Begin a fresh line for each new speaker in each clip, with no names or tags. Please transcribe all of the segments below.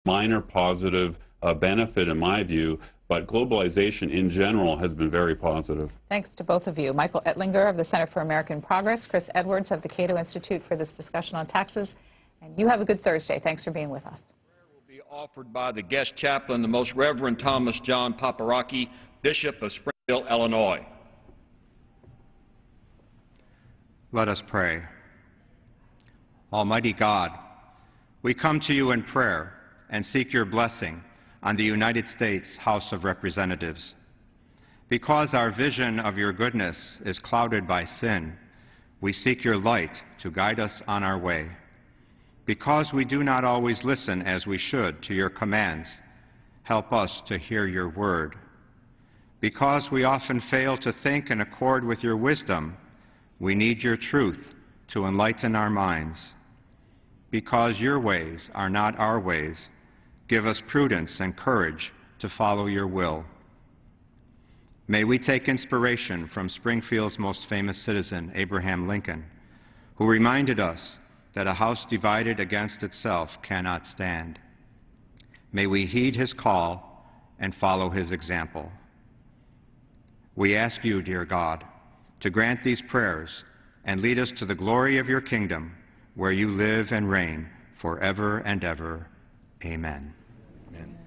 minor positive benefit in my view, but globalization in general has been very positive.
Thanks to both of you. Michael Ettlinger of the Center for American Progress, Chris Edwards of the Cato Institute for this discussion on taxes. And you have a good Thursday. Thanks for being with us.
Prayer will be offered by the guest chaplain, the Most Reverend Thomas John Paparocki, Bishop of Springfield, Illinois.
Let us pray. Almighty God, we come to you in prayer and seek your blessing on the United States House of Representatives. Because our vision of your goodness is clouded by sin, we seek your light to guide us on our way. Because we do not always listen as we should to your commands, help us to hear your word. Because we often fail to think in accord with your wisdom, we need your truth to enlighten our minds. Because your ways are not our ways, give us prudence and courage to follow your will. May we take inspiration from Springfield's most famous citizen, Abraham Lincoln, who reminded us that a house divided against itself cannot stand. May we heed his call and follow his example. We ask you, dear God, to grant these prayers and lead us to the glory of your kingdom, where you live and reign forever and ever. Amen.
Amen.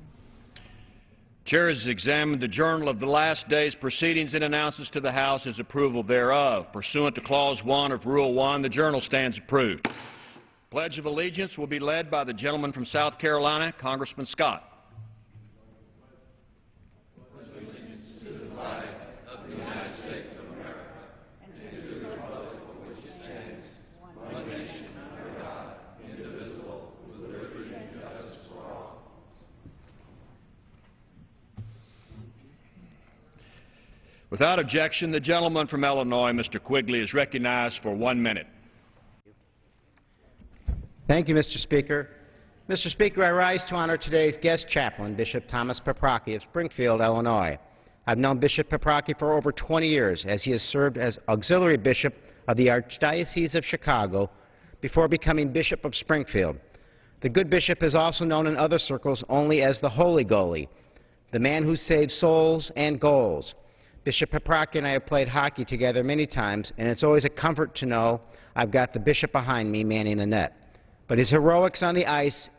Chair has examined the journal of the last day's proceedings and announces to the House his approval thereof. Pursuant to Clause 1 of Rule 1, the journal stands approved. Pledge of Allegiance will be led by the gentleman from South Carolina, Congressman Scott. Without objection, the gentleman from Illinois, Mr. Quigley, is recognized for 1 minute.
Thank you, Mr. Speaker. Mr. Speaker, I rise to honor today's guest chaplain, Bishop Thomas Paparocki of Springfield, Illinois. I've known Bishop Paparocki for over 20 years, as he has served as auxiliary bishop of the Archdiocese of Chicago before becoming Bishop of Springfield. The good bishop is also known in other circles only as the Holy Goalie, the man who saves souls and goals. Bishop Paparocki and I have played hockey together many times, and it's always a comfort to know I've got the bishop behind me manning the net. But his heroics on the ice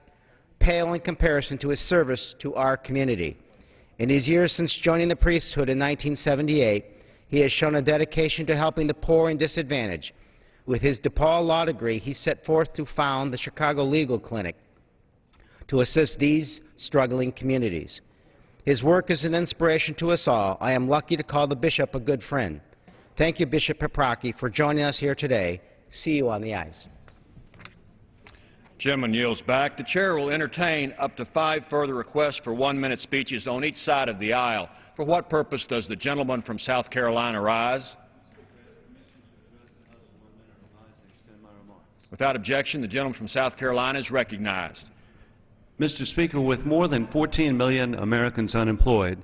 pale in comparison to his service to our community. In his years since joining the priesthood in 1978, he has shown a dedication to helping the poor and disadvantaged. With his DePaul law degree, he set forth to found the Chicago Legal Clinic to assist these struggling communities. His work is an inspiration to us all. I am lucky to call the bishop a good friend. Thank you, Bishop Paparocki, for joining us here today. See you on the ice.
Gentleman yields back. The chair will entertain up to 5 further requests for 1-minute speeches on each side of the aisle. For what purpose does the gentleman from South Carolina rise? Without objection, the gentleman from South Carolina is recognized.
Mr. Speaker, with more than 14 million Americans unemployed,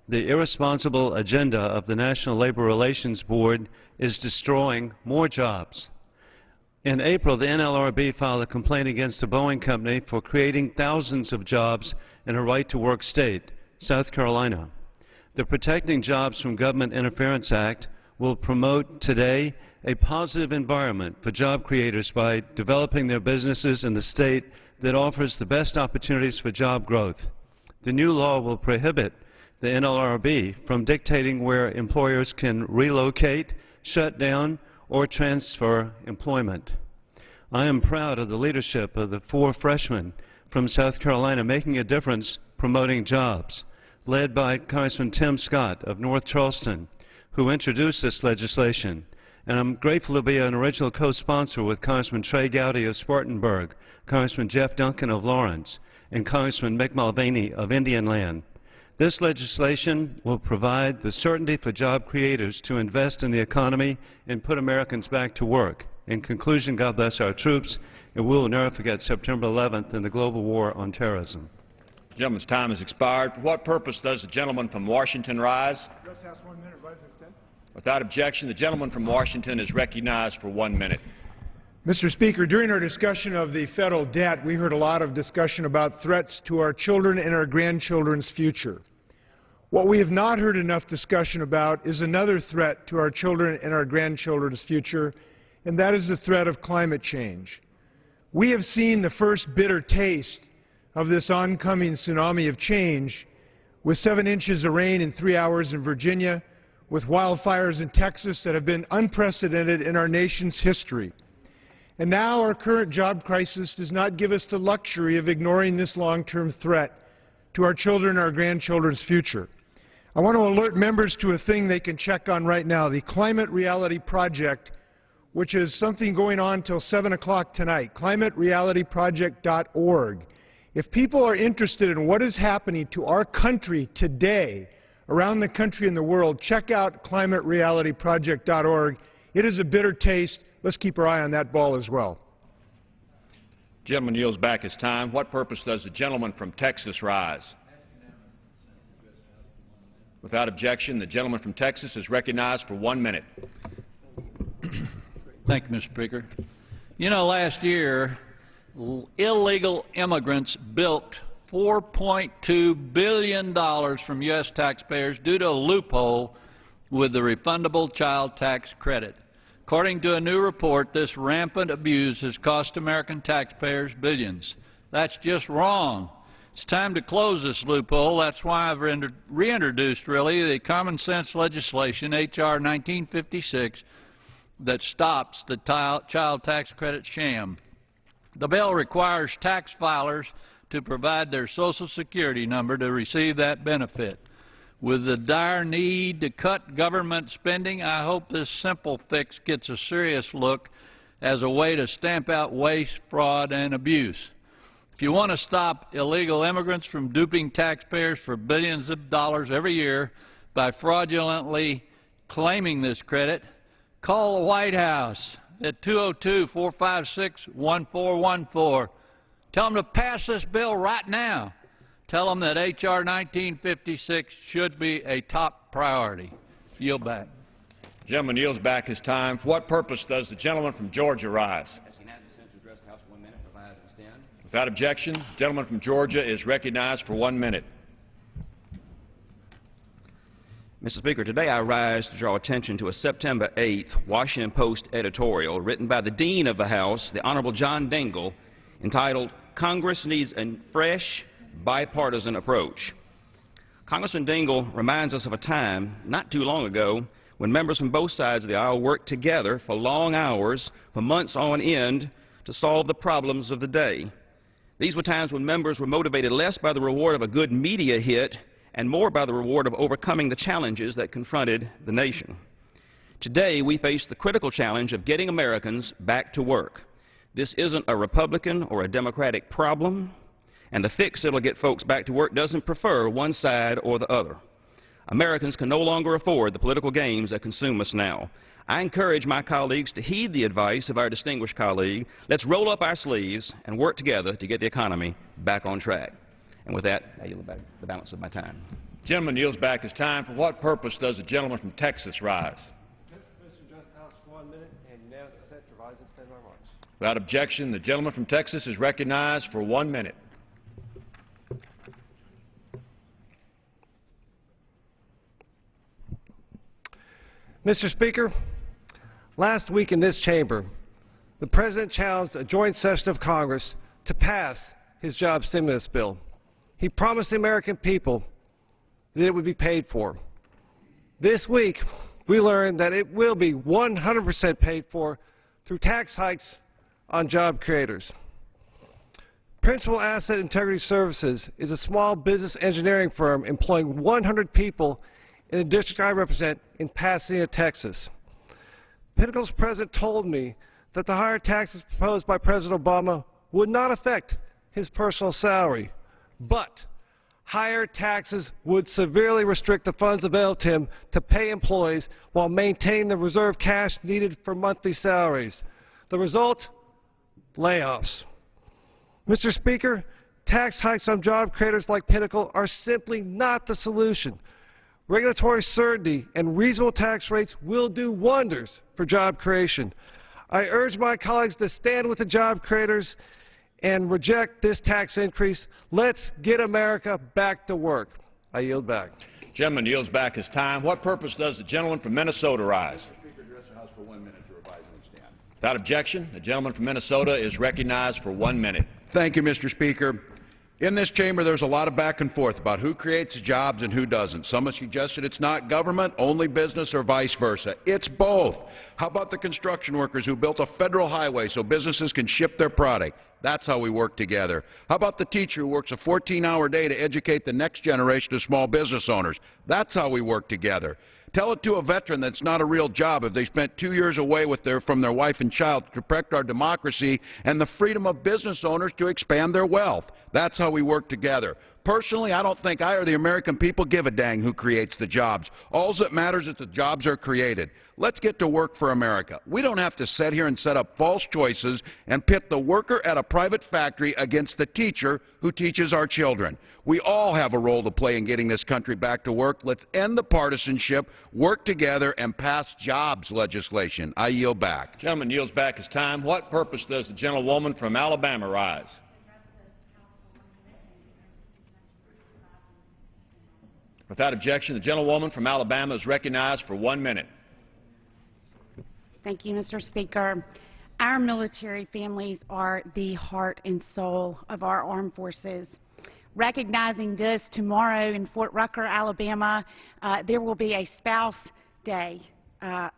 the irresponsible agenda of the National Labor Relations Board is destroying more jobs. In April, the NLRB filed a complaint against the Boeing Company for creating thousands of jobs in a right-to-work state, South Carolina. The Protecting Jobs from Government Interference Act will promote today a positive environment for job creators by developing their businesses in the state that offers the best opportunities for job growth. The new law will prohibit the NLRB from dictating where employers can relocate, shut down, or transfer employment. I am proud of the leadership of the 4 freshmen from South Carolina making a difference promoting jobs, led by Congressman Tim Scott of North Charleston, who introduced this legislation. And I'm grateful to be an original co-sponsor with Congressman Trey Gowdy of Spartanburg, Congressman Jeff Duncan of Lawrence, and Congressman Mick Mulvaney of Indian Land. This legislation will provide the certainty for job creators to invest in the economy and put Americans back to work. In conclusion, God bless our troops, and we will never forget September 11th and the global war on terrorism.
The gentleman's time has expired. For what purpose does the gentleman from Washington rise?
Address House 1 minute, rise and extend.
Without objection, the gentleman from Washington is recognized for 1 minute.
Mr. Speaker, during our discussion of the federal debt, we heard a lot of discussion about threats to our children and our grandchildren's future. What we have not heard enough discussion about is another threat to our children and our grandchildren's future, and that is the threat of climate change. We have seen the first bitter taste of this oncoming tsunami of change with 7 inches of rain in 3 hours in Virginia, with wildfires in Texas that have been unprecedented in our nation's history. And now our current job crisis does not give us the luxury of ignoring this long-term threat to our children and our grandchildren's future. I want to alert members to a thing they can check on right now, the Climate Reality Project, which is something going on until 7 o'clock tonight, climaterealityproject.org. If people are interested in what is happening to our country today, around the country and the world, check out climaterealityproject.org. It is a bitter taste. Let's keep our eye on that ball as well.
Gentleman yields back his time. What purpose does the gentleman from Texas rise? Without objection, the gentleman from Texas is recognized for 1 minute.
Thank you, Mr. Speaker. You know, last year, illegal immigrants bilked $4.2 billion from U.S. taxpayers due to a loophole with the refundable child tax credit. According to a new report, this rampant abuse has cost American taxpayers billions. That's just wrong. It's time to close this loophole. That's why I've reintroduced, really, the common sense legislation, H.R. 1956, that stops the child tax credit sham. The bill requires tax filers to provide their Social Security number to receive that benefit. With the dire need to cut government spending, I hope this simple fix gets a serious look as a way to stamp out waste, fraud, and abuse. If you want to stop illegal immigrants from duping taxpayers for billions of dollars every year by fraudulently claiming this credit, call the White House at 202-456-1414. Tell them to pass this bill right now. Tell them that H.R. 1956 should be a top priority. Yield back.
The gentleman yields back his time. For what purpose does the gentleman from Georgia rise?
As he now descends to address the House for 1 minute, provides and stand.
Without objection, the gentleman from Georgia is recognized for 1 minute.
Mr. Speaker, today I rise to draw attention to a September 8th Washington Post editorial written by the Dean of the House, the Honorable John Dingell, entitled, "Congress Needs a Fresh, Bipartisan Approach." Congressman Dingell reminds us of a time not too long ago when members from both sides of the aisle worked together for long hours, for months on end, to solve the problems of the day. These were times when members were motivated less by the reward of a good media hit and more by the reward of overcoming the challenges that confronted the nation. Today, we face the critical challenge of getting Americans back to work. This isn't a Republican or a Democratic problem, and the fix that will get folks back to work doesn't prefer one side or the other. Americans can no longer afford the political games that consume us now. I encourage my colleagues to heed the advice of our distinguished colleague. Let's roll up our sleeves and work together to get the economy back on track. And with that, I yield back the balance of my time.
The gentleman yields back his time. For what purpose does the gentleman from Texas rise?
Mr. Address the House for 1 minute and now set to rise and stand my remarks.
Without objection, the gentleman from Texas is recognized for 1 minute.
Mr. Speaker, last week in this chamber, the President challenged a joint session of Congress to pass his job stimulus bill. He promised the American people that it would be paid for. This week, we learned that it will be 100% paid for through tax hikes on job creators. Principal Asset Integrity Services is a small business engineering firm employing 100 people in the district I represent in Pasadena, Texas. Pinnacle's president told me that the higher taxes proposed by President Obama would not affect his personal salary, but higher taxes would severely restrict the funds available to him to pay employees while maintaining the reserve cash needed for monthly salaries. The result? Layoffs. Mr. Speaker, tax hikes on job creators like Pinnacle are simply not the solution. Regulatory certainty and reasonable tax rates will do wonders for job creation. I urge my colleagues to stand with the job creators and reject this tax increase. Let's get America back to work. I yield back.
Gentleman yields back his time. What purpose does the gentleman from Minnesota rise?
Speaker, address the House for 1 minute to revise and extend.
Without objection, the gentleman from Minnesota is recognized for 1 minute.
Thank you, Mr. Speaker. In this chamber, there's a lot of back and forth about who creates jobs and who doesn't. Some have suggested it's not government, only business, or vice versa. It's both. How about the construction workers who built a federal highway so businesses can ship their product? That's how we work together. How about the teacher who works a 14-hour day to educate the next generation of small business owners? That's how we work together. Tell it to a veteran that's not a real job if they spent 2 years away from their wife and child to protect our democracy and the freedom of business owners to expand their wealth. That's how we work together. Personally, I don't think I or the American people give a dang who creates the jobs. All that matters is that the jobs are created. Let's get to work for America. We don't have to sit here and set up false choices and pit the worker at a private factory against the teacher who teaches our children. We all have a role to play in getting this country back to work. Let's end the partisanship, work together, and pass jobs legislation. I yield back.
Gentleman yields back his time. What purpose does the gentlewoman from Alabama rise? Without objection, the gentlewoman from Alabama is recognized for 1 minute.
Thank you, Mr. Speaker. Our military families are the heart and soul of our armed forces. Recognizing this, tomorrow in Fort Rucker, Alabama, there will be a spouse day.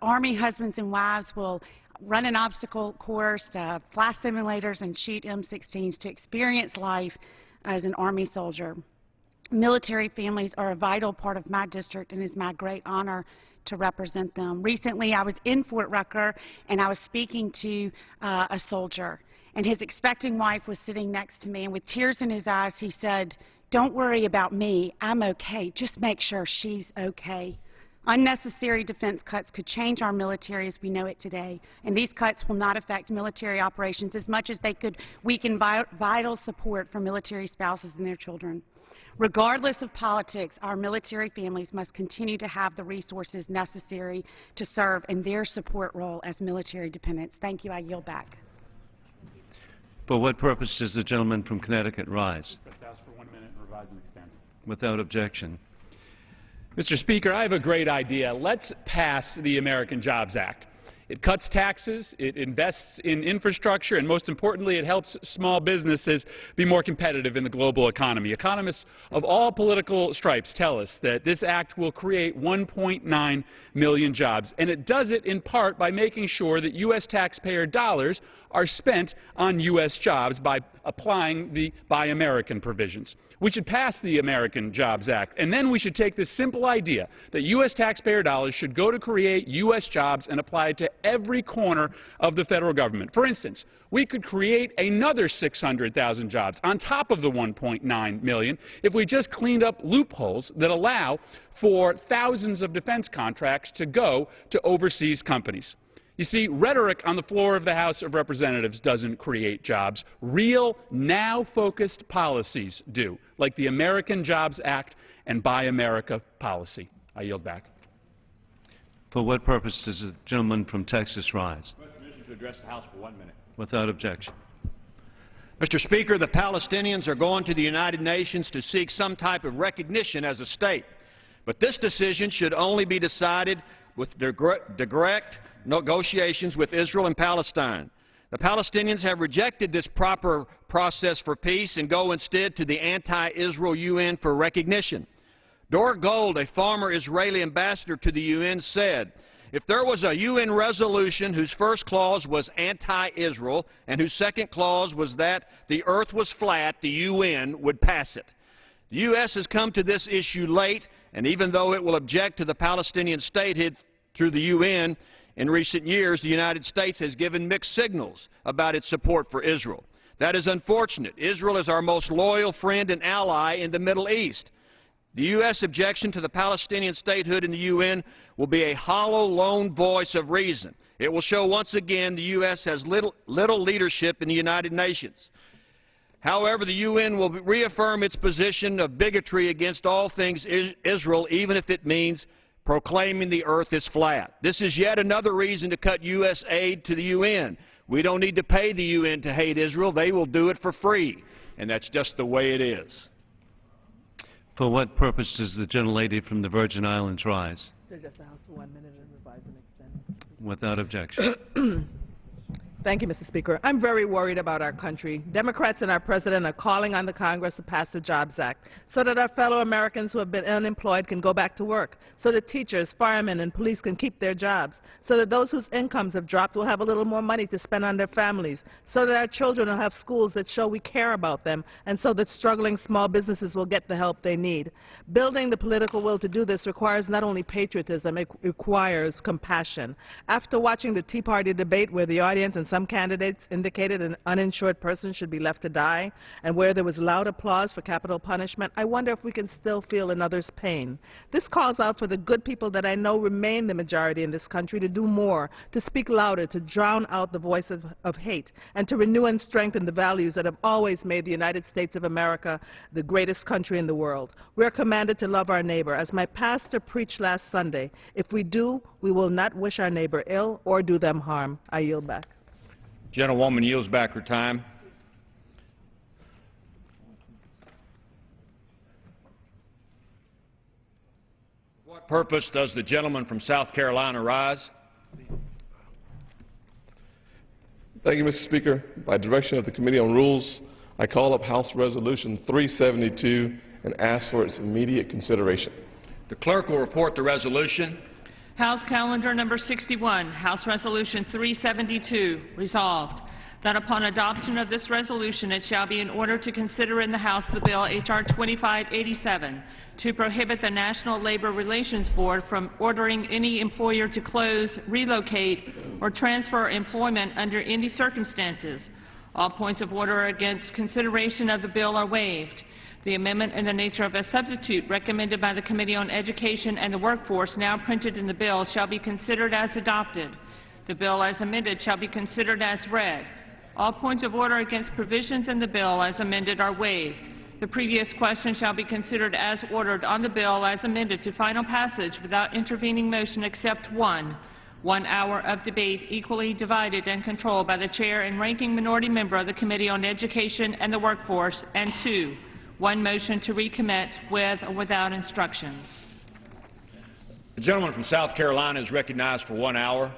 Army husbands and wives will run an obstacle course, fly simulators, and shoot M16s to experience life as an Army soldier. Military families are a vital part of my district, and it's my great honor to represent them. Recently, I was in Fort Rucker, and I was speaking to a soldier, and his expecting wife was sitting next to me, and with tears in his eyes, he said, "Don't worry about me. I'm okay. Just make sure she's okay." Unnecessary defense cuts could change our military as we know it today, and these cuts will not affect military operations as much as they could weaken vital support for military spouses and their children. Regardless of politics, our military families must continue to have the resources necessary to serve in their support role as military dependents. Thank you. I yield back.
For what purpose does the gentleman from Connecticut rise?
For 1 minute, revise and extend.
Without objection.
Mr. Speaker, I have a great idea. Let's pass the American Jobs Act. It cuts taxes, it invests in infrastructure, and most importantly, it helps small businesses be more competitive in the global economy. Economists of all political stripes tell us that this act will create 1.9 million jobs, and it does it in part by making sure that U.S. taxpayer dollars are spent on U.S. jobs by applying the Buy American provisions. We should pass the American Jobs Act, and then we should take this simple idea that U.S. taxpayer dollars should go to create U.S. jobs and apply it to every corner of the federal government. For instance, we could create another 600,000 jobs on top of the 1.9 million if we just cleaned up loopholes that allow for thousands of defense contracts to go to overseas companies. You see, rhetoric on the floor of the House of Representatives doesn't create jobs. Real, now-focused policies do, like the American Jobs Act and Buy America policy. I yield back.
For what purpose does the gentleman from Texas rise?
Permission to address the House for 1 minute.
Without objection.
Mr. Speaker, the Palestinians are going to the United Nations to seek some type of recognition as a state. But this decision should only be decided with direct negotiations with Israel and Palestine. The Palestinians have rejected this proper process for peace and go instead to the anti-Israel UN for recognition. Dor Gold, a former Israeli ambassador to the UN, said, "If there was a UN resolution whose first clause was anti-Israel and whose second clause was that the earth was flat, the UN would pass it." The U.S. has come to this issue late, and even though it will object to the Palestinian statehood through the UN, in recent years, the United States has given mixed signals about its support for Israel. That is unfortunate. Israel is our most loyal friend and ally in the Middle East. The U.S. objection to the Palestinian statehood in the UN will be a hollow, lone voice of reason. It will show once again the U.S. has little leadership in the United Nations. However, the UN will reaffirm its position of bigotry against all things Israel, even if it means proclaiming the earth is flat. This is yet another reason to cut U.S. aid to the UN. We don't need to pay the UN to hate Israel. They will do it for free. And that's just the way it is.
For what purpose does the gentlelady from the Virgin Islands rise? Without objection.
Thank you, Mr. Speaker. I'm very worried about our country. Democrats and our president are calling on the Congress to pass the Jobs Act so that our fellow Americans who have been unemployed can go back to work, so that teachers, firemen, and police can keep their jobs, so that those whose incomes have dropped will have a little more money to spend on their families, so that our children will have schools that show we care about them, and so that struggling small businesses will get the help they need. Building the political will to do this requires not only patriotism, it requires compassion. After watching the Tea Party debate where the audience and some candidates indicated an uninsured person should be left to die, and where there was loud applause for capital punishment, I wonder if we can still feel another's pain. This calls out for the good people that I know remain the majority in this country to do more, to speak louder, to drown out the voice of hate, and to renew and strengthen the values that have always made the United States of America the greatest country in the world. We are commanded to love our neighbor. As my pastor preached last Sunday, if we do, we will not wish our neighbor ill or do them harm. I yield back.
Gentlewoman yields back her time. For what purpose does the gentleman from South Carolina rise?
Thank you, Mr. Speaker. By direction of the Committee on Rules, I call up House Resolution 372 and ask for its immediate consideration.
The clerk will report the resolution.
House Calendar Number 61, House Resolution 372, resolved that upon adoption of this resolution it shall be in order to consider in the House the bill H.R. 2587 to prohibit the National Labor Relations Board from ordering any employer to close, relocate, or transfer employment under any circumstances. All points of order against consideration of the bill are waived. The amendment in the nature of a substitute recommended by the Committee on Education and the Workforce, now printed in the bill, shall be considered as adopted. The bill as amended shall be considered as read. All points of order against provisions in the bill as amended are waived. The previous question shall be considered as ordered on the bill as amended to final passage without intervening motion except one. 1 hour of debate equally divided and controlled by the Chair and Ranking Minority Member of the Committee on Education and the Workforce, and 2. 1 motion to recommit with or without instructions.
The gentleman from South Carolina is recognized for 1 hour.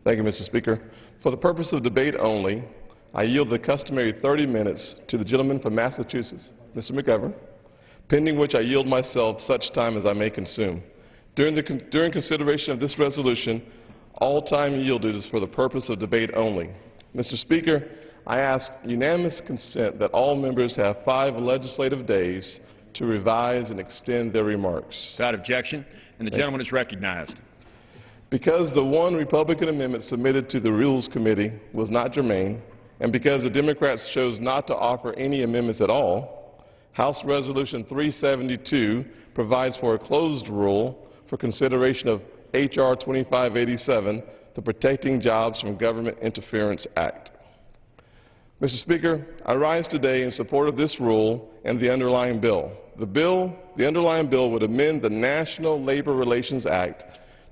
Thank you, Mr. Speaker. For the purpose of debate only, I yield the customary 30 minutes to the gentleman from Massachusetts, Mr. McGovern, pending which I yield myself such time as I may consume. During consideration of this resolution, all time yielded is for the purpose of debate only. Mr. Speaker, I ask unanimous consent that all members have 5 legislative days to revise and extend their remarks.
Without objection, and the gentleman is recognized.
Because the one Republican amendment submitted to the Rules Committee was not germane, and because the Democrats chose not to offer any amendments at all, House Resolution 372 provides for a closed rule for consideration of H.R. 2587, the Protecting Jobs from Government Interference Act. Mr. Speaker, I rise today in support of this rule and the underlying bill. The underlying bill would amend the National Labor Relations Act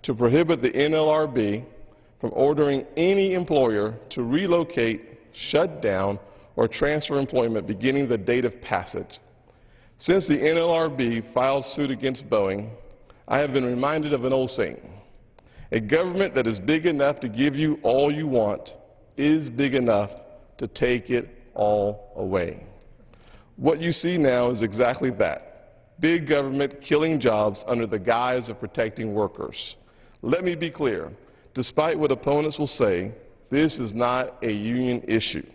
to prohibit the NLRB from ordering any employer to relocate, shut down, or transfer employment beginning the date of passage. Since the NLRB filed suit against Boeing, I have been reminded of an old saying: a government that is big enough to give you all you want is big enough to take it all away. What you see now is exactly that: big government killing jobs under the guise of protecting workers. Let me be clear. Despite what opponents will say, this is not a union issue.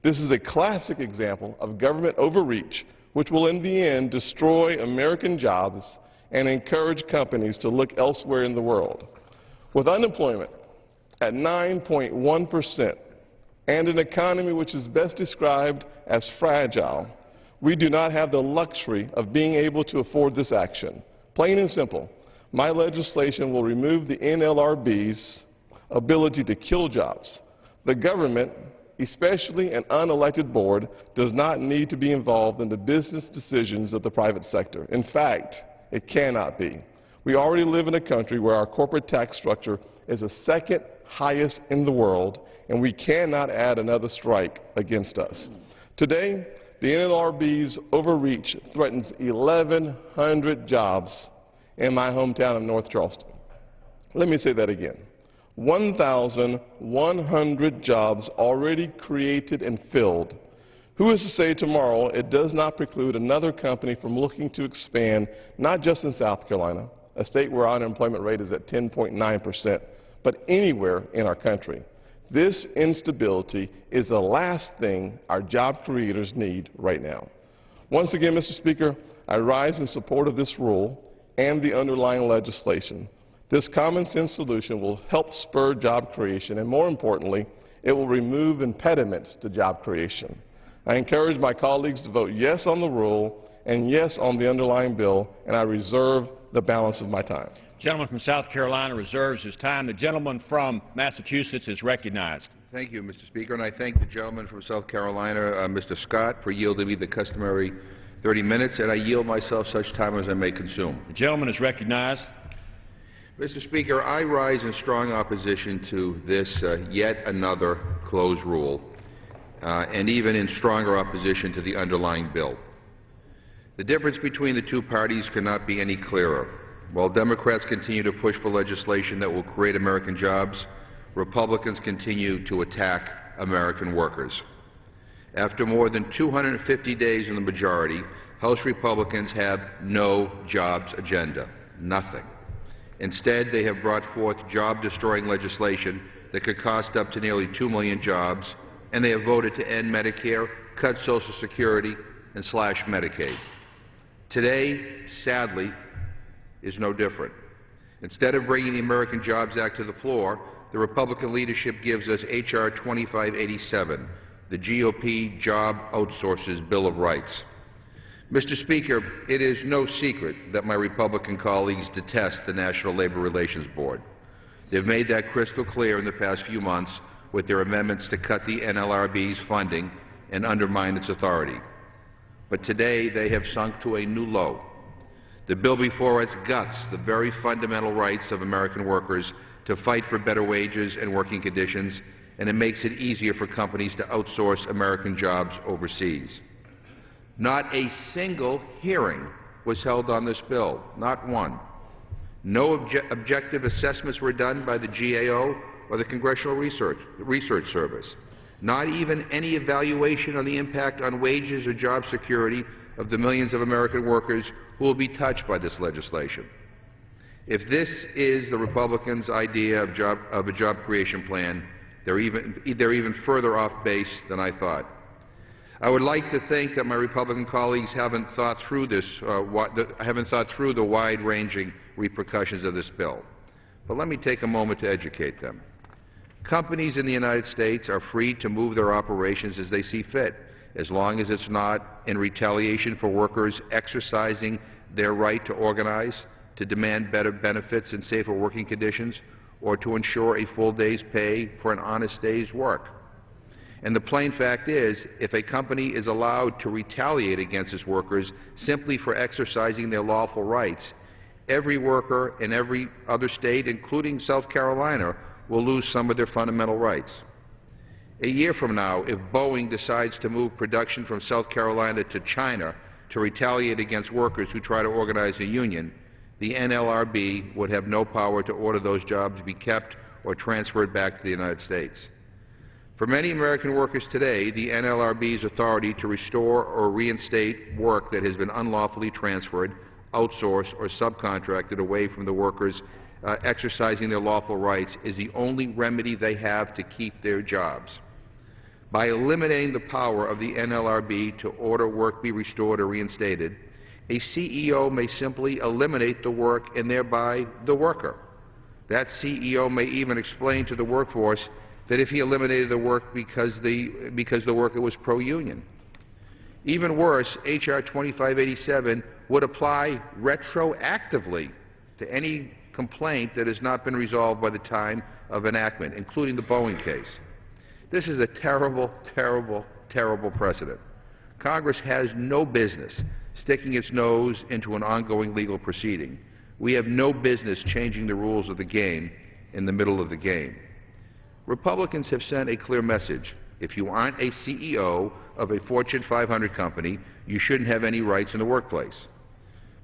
This is a classic example of government overreach, which will in the end destroy American jobs and encourage companies to look elsewhere in the world. With unemployment at 9.1% and an economy which is best described as fragile, we do not have the luxury of being able to afford this action. Plain and simple, my legislation will remove the NLRB's ability to kill jobs. The government, especially an unelected board, does not need to be involved in the business decisions of the private sector. In fact, it cannot be. We already live in a country where our corporate tax structure is the second highest in the world, and we cannot add another strike against us. Today, the NLRB's overreach threatens 1,100 jobs in my hometown of North Charleston. Let me say that again. 1,100 jobs already created and filled. Who is to say tomorrow it does not preclude another company from looking to expand, not just in South Carolina, a state where our unemployment rate is at 10.9%, but anywhere in our country? This instability is the last thing our job creators need right now. Once again, Mr. Speaker, I rise in support of this rule and the underlying legislation. This common-sense solution will help spur job creation, and more importantly, it will remove impediments to job creation. I encourage my colleagues to vote yes on the rule and yes on the underlying bill, and I reserve the balance of my time.
The gentleman from South Carolina reserves his time. The gentleman from Massachusetts is recognized.
Thank you, Mr. Speaker, and I thank the gentleman from South Carolina, Mr. Scott, for yielding me the customary 30 minutes, and I yield myself such time as I may consume.
The gentleman is recognized.
Mr. Speaker, I rise in strong opposition to this yet another closed rule, and even in stronger opposition to the underlying bill. The difference between the two parties cannot be any clearer. While Democrats continue to push for legislation that will create American jobs, Republicans continue to attack American workers. After more than 250 days in the majority, House Republicans have no jobs agenda, nothing. Instead, they have brought forth job-destroying legislation that could cost up to nearly 2 million jobs, and they have voted to end Medicare, cut Social Security, and slash Medicaid. Today, sadly, is no different. Instead of bringing the American Jobs Act to the floor, the Republican leadership gives us H.R. 2587, the GOP Job Outsources Bill of Rights. Mr. Speaker, it is no secret that my Republican colleagues detest the National Labor Relations Board. They've made that crystal clear in the past few months with their amendments to cut the NLRB's funding and undermine its authority. But today they have sunk to a new low. The bill before us guts the very fundamental rights of American workers to fight for better wages and working conditions, and it makes it easier for companies to outsource American jobs overseas. Not a single hearing was held on this bill, not one. No objective assessments were done by the GAO or the Congressional Research Service. Not even any evaluation on the impact on wages or job security of the millions of American workers who will be touched by this legislation. If this is the Republicans' idea of a job creation plan, they're even further off base than I thought. I would like to think that my Republican colleagues haven't thought through the wide-ranging repercussions of this bill. But let me take a moment to educate them. Companies in the United States are free to move their operations as they see fit, as long as it's not in retaliation for workers exercising their right to organize, to demand better benefits and safer working conditions, or to ensure a full day's pay for an honest day's work. And the plain fact is, if a company is allowed to retaliate against its workers simply for exercising their lawful rights, every worker in every other state, including South Carolina, will lose some of their fundamental rights. A year from now, if Boeing decides to move production from South Carolina to China to retaliate against workers who try to organize a union, the NLRB would have no power to order those jobs to be kept or transferred back to the United States. For many American workers today, the NLRB's authority to restore or reinstate work that has been unlawfully transferred, outsourced, or subcontracted away from the workers exercising their lawful rights is the only remedy they have to keep their jobs. By eliminating the power of the NLRB to order work be restored or reinstated, a CEO may simply eliminate the work and thereby the worker. That CEO may even explain to the workforce that if he eliminated the work because the worker was pro-union. Even worse, H.R. 2587 would apply retroactively to any complaint that has not been resolved by the time of enactment, including the Boeing case. This is a terrible, terrible, terrible precedent. Congress has no business sticking its nose into an ongoing legal proceeding We have no business changing the rules of the game in the middle of the game. Republicans have sent a clear message. If you aren't a CEO of a Fortune 500 company, you shouldn't have any rights in the workplace.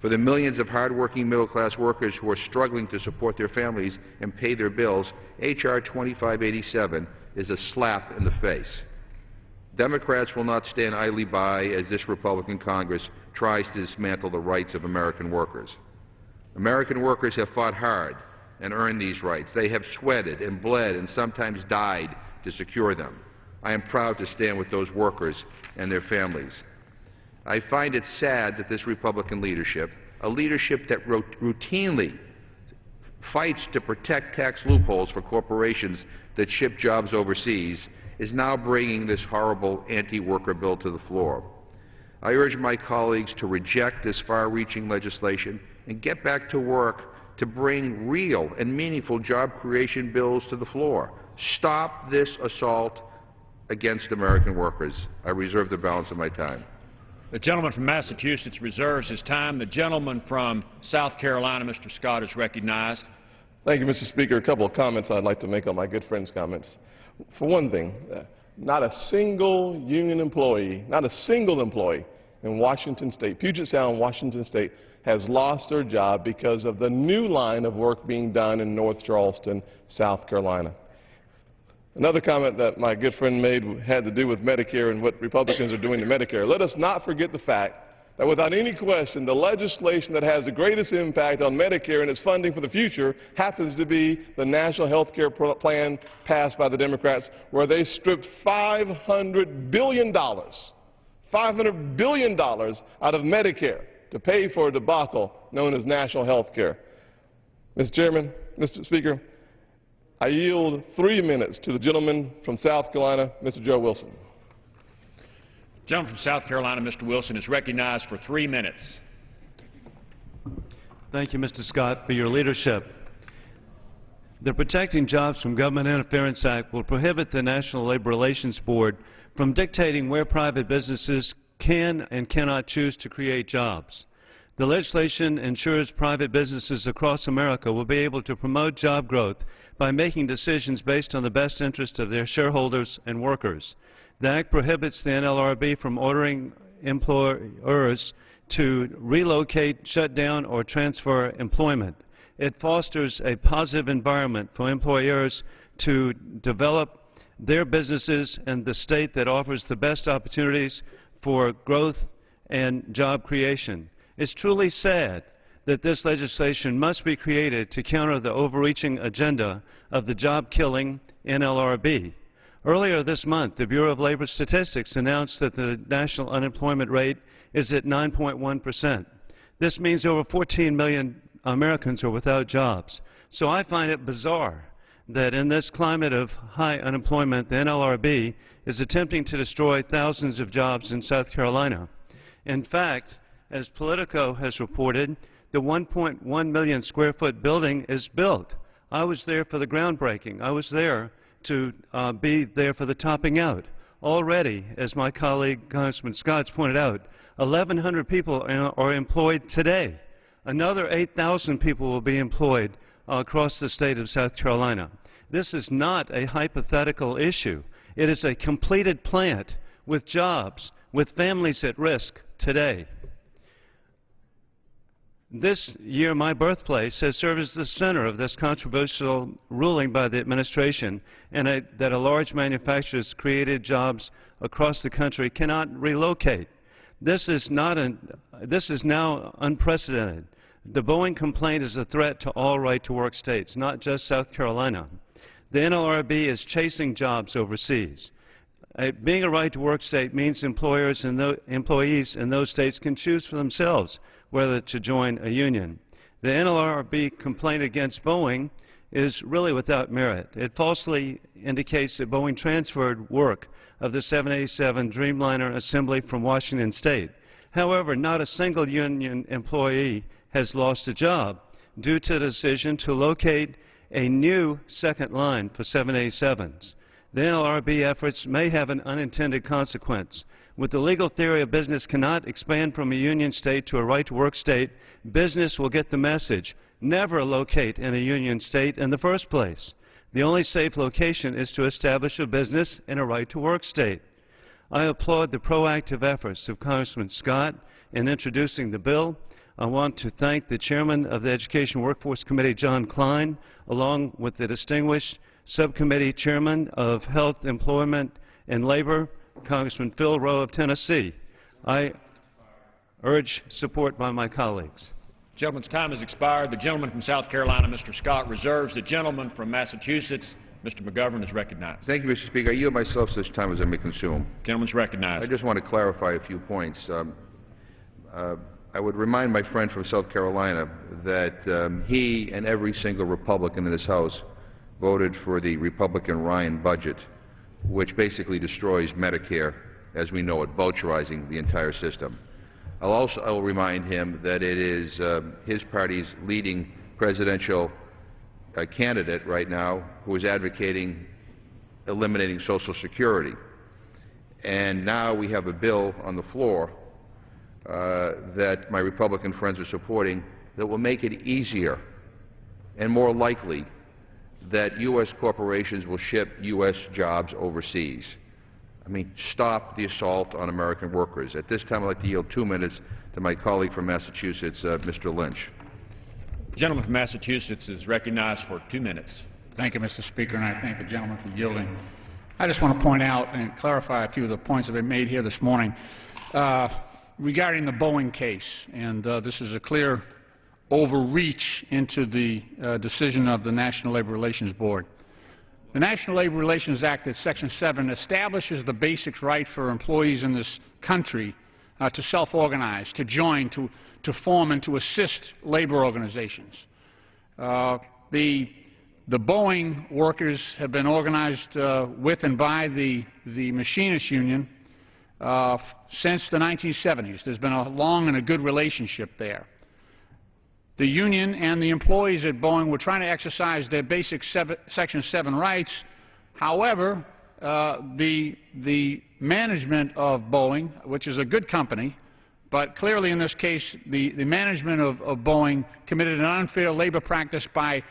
For the millions of hard-working middle-class workers who are struggling to support their families and pay their bills, H.R. 2587 is a slap in the face. Democrats will not stand idly by as this Republican Congress tries to dismantle the rights of American workers. American workers have fought hard and earned these rights. They have sweated and bled and sometimes died to secure them. I am proud to stand with those workers and their families. I find it sad that this Republican leadership, a leadership that routinely fights to protect tax loopholes for corporations that ship jobs overseas, is now bringing this horrible anti-worker bill to the floor. I urge my colleagues to reject this far-reaching legislation and get back to work to bring real and meaningful job creation bills to the floor. Stop this assault against American workers. I reserve the balance of my time.
The gentleman from Massachusetts reserves his time. The gentleman from South Carolina, Mr. Scott, is recognized.
Thank you, Mr. Speaker. A couple of comments I'd like to make on my good friend's comments. For one thing, not a single union employee, not a single employee in Washington State, Puget Sound, Washington State, has lost their job because of the new line of work being done in North Charleston, South Carolina. Another comment that my good friend made had to do with Medicare and what Republicans are doing to Medicare. Let us not forget the fact that without any question, the legislation that has the greatest impact on Medicare and its funding for the future happens to be the National Health Care Plan passed by the Democrats, where they stripped $500 billion out of Medicare to pay for a debacle known as national health care. Mr. Chairman, Mr. Speaker, I yield 3 minutes to the gentleman from South Carolina, Mr. Joe Wilson.
The gentleman from South Carolina, Mr. Wilson, is recognized for 3 minutes.
Thank you, Mr. Scott, for your leadership. The Protecting Jobs from Government Interference Act will prohibit the National Labor Relations Board from dictating where private businesses can and cannot choose to create jobs. The legislation ensures private businesses across America will be able to promote job growth by making decisions based on the best interest of their shareholders and workers. The Act prohibits the NLRB from ordering employers to relocate, shut down, or transfer employment. It fosters a positive environment for employers to develop their businesses in the state that offers the best opportunities for growth and job creation. It's truly sad that this legislation must be created to counter the overreaching agenda of the job-killing NLRB. Earlier this month, the Bureau of Labor Statistics announced that the national unemployment rate is at 9.1%. This means over 14 million Americans are without jobs. So I find it bizarre that in this climate of high unemployment, the NLRB is attempting to destroy thousands of jobs in South Carolina. In fact, as Politico has reported, the 1.1 million square foot building is built. I was there for the groundbreaking. I was there to be there for the topping out. Already, as my colleague Congressman Scott pointed out, 1,100 people are employed today. Another 8,000 people will be employed across the state of South Carolina. This is not a hypothetical issue. It is a completed plant with jobs, with families at risk today. This year, my birthplace has served as the center of this controversial ruling by the administration, and that a large manufacturer's created jobs across the country cannot relocate. This is now unprecedented. The Boeing complaint is a threat to all right-to-work states, not just South Carolina. The NLRB is chasing jobs overseas. Being a right-to-work state means employers and employees in those states can choose for themselves whether to join a union. The NLRB complaint against Boeing is really without merit. It falsely indicates that Boeing transferred work of the 787 Dreamliner assembly from Washington State. However, not a single union employee has lost a job due to the decision to locate a new second line for 787s. The NLRB efforts may have an unintended consequence. With the legal theory of business cannot expand from a union state to a right-to-work state, business will get the message. Never locate in a union state in the first place. The only safe location is to establish a business in a right-to-work state. I applaud the proactive efforts of Congressman Scott in introducing the bill. I want to thank the chairman of the Education Workforce Committee, John Klein, along with the distinguished subcommittee chairman of Health, Employment, and Labor, Congressman Phil Rowe of Tennessee. I urge support by my colleagues.
The gentleman's time has expired. The gentleman from South Carolina, Mr. Scott, reserves. The gentleman from Massachusetts, Mr. McGovern, is recognized.
Thank you, Mr. Speaker. I yield myself such time as I may consume.
Gentleman's recognized.
I just want to clarify a few points. I would remind my friend from South Carolina that he and every single Republican in this House voted for the Republican Ryan budget, which basically destroys Medicare as we know it, voucherizing the entire system. I'll remind him that it is his party's leading presidential candidate right now who is advocating eliminating Social Security. And now we have a bill on the floor that my Republican friends are supporting that will make it easier and more likely that U.S. corporations will ship U.S. jobs overseas. I mean, stop the assault on American workers. At this time, I'd like to yield 2 minutes to my colleague from Massachusetts, Mr. Lynch.
The gentleman from Massachusetts is recognized for 2 minutes.
Thank you, Mr. Speaker, and I thank the gentleman for yielding. I just want to point out and clarify a few of the points that have been made here this morning regarding the Boeing case. And this is a clear overreach into the decision of the National Labor Relations Board. The National Labor Relations Act, at Section 7, establishes the basic right for employees in this country to self-organize, to join, to form, and to assist labor organizations. The Boeing workers have been organized with and by the Machinists Union since the 1970s. There's been a long and a good relationship there. The union and the employees at Boeing were trying to exercise their basic Section 7 rights. However, the management of Boeing, which is a good company, but clearly in this case the management of Boeing committed an unfair labor practice by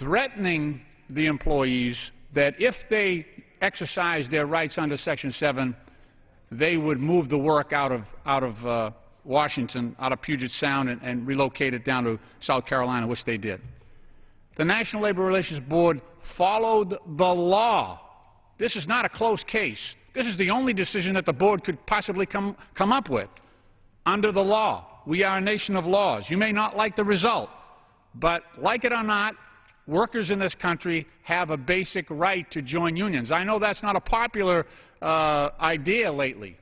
threatening the employees that if they exercised their rights under Section 7, they would move the work out of Washington, out of Puget Sound, and relocate it down to South Carolina, which they did. The National Labor Relations Board followed the law. This is not a closed case. This is the only decision that the board could possibly come up with under the law. We are a nation of laws. You may not like the result, but like it or not, workers in this country have a basic right to join unions. I know that's not a popular idea lately.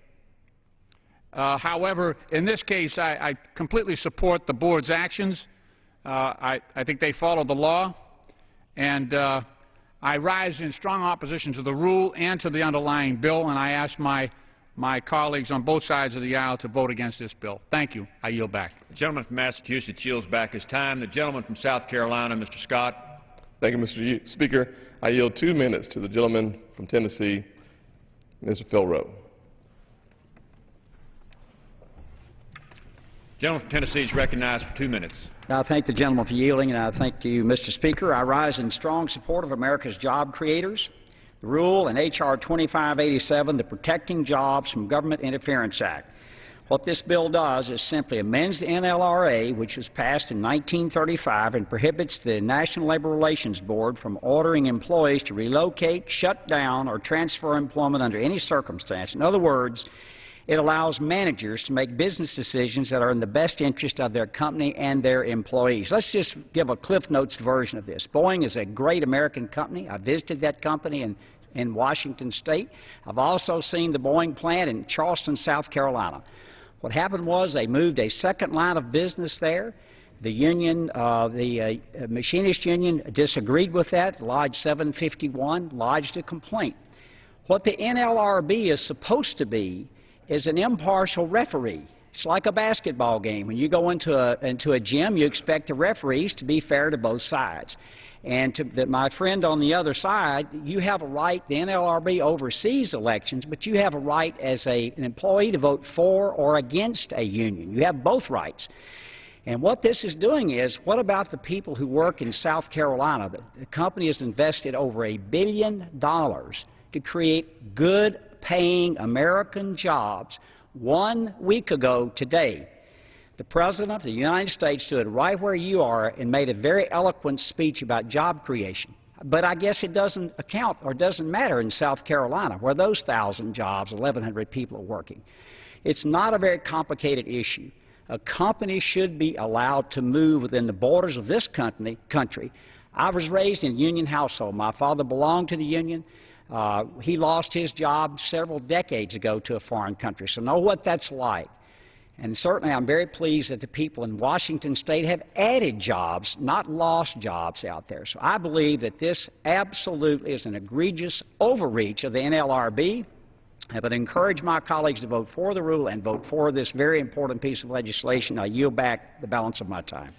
However, in this case, I completely support the board's actions. I think they follow the law, and I rise in strong opposition to the rule and to the underlying bill, and I ask my colleagues on both sides of the aisle to vote against this bill. Thank you. I yield back.
The gentleman from Massachusetts yields back his time. The gentleman from South Carolina, Mr. Scott.
Thank you, Mr. Speaker. I yield 2 minutes to the gentleman from Tennessee, Mr. Phil Rowe.
The gentleman from Tennessee is recognized for 2 minutes.
I thank the gentleman for yielding, and I thank you, Mr. Speaker. I rise in strong support of America's job creators. The rule in H.R. 2587, the Protecting Jobs from Government Interference Act. What this bill does is simply amends the NLRA, which was passed in 1935, and prohibits the National Labor Relations Board from ordering employees to relocate, shut down, or transfer employment under any circumstance. In other words, it allows managers to make business decisions that are in the best interest of their company and their employees. Let's just give a Cliff Notes version of this. Boeing is a great American company. I visited that company in Washington State. I've also seen the Boeing plant in Charleston, South Carolina. What happened was they moved a second line of business there. The union, the Machinist Union disagreed with that, lodged 751, lodged a complaint. What the NLRB is supposed to be is an impartial referee. It's like a basketball game. When you go into a gym, you expect the referees to be fair to both sides. And that my friend on the other side, you have a right, the NLRB oversees elections, but you have a right as an employee to vote for or against a union. You have both rights. And what this is doing is, what about the people who work in South Carolina? The company has invested over $1 billion to create good-paying American jobs. 1 week ago today, the President of the United States stood right where you are and made a very eloquent speech about job creation. But I guess it doesn't account or doesn't matter in South Carolina, where those 1,000 jobs, 1,100 people are working. It's not a very complicated issue. A company should be allowed to move within the borders of this country. I was raised in a union household. My father belonged to the union. He lost his job several decades ago to a foreign country, so know what that's like. And certainly I'm very pleased that the people in Washington State have added jobs, not lost jobs out there. So I believe that this absolutely is an egregious overreach of the NLRB. I would encourage my colleagues to vote for the rule and vote for this very important piece of legislation. I yield back the balance of my time.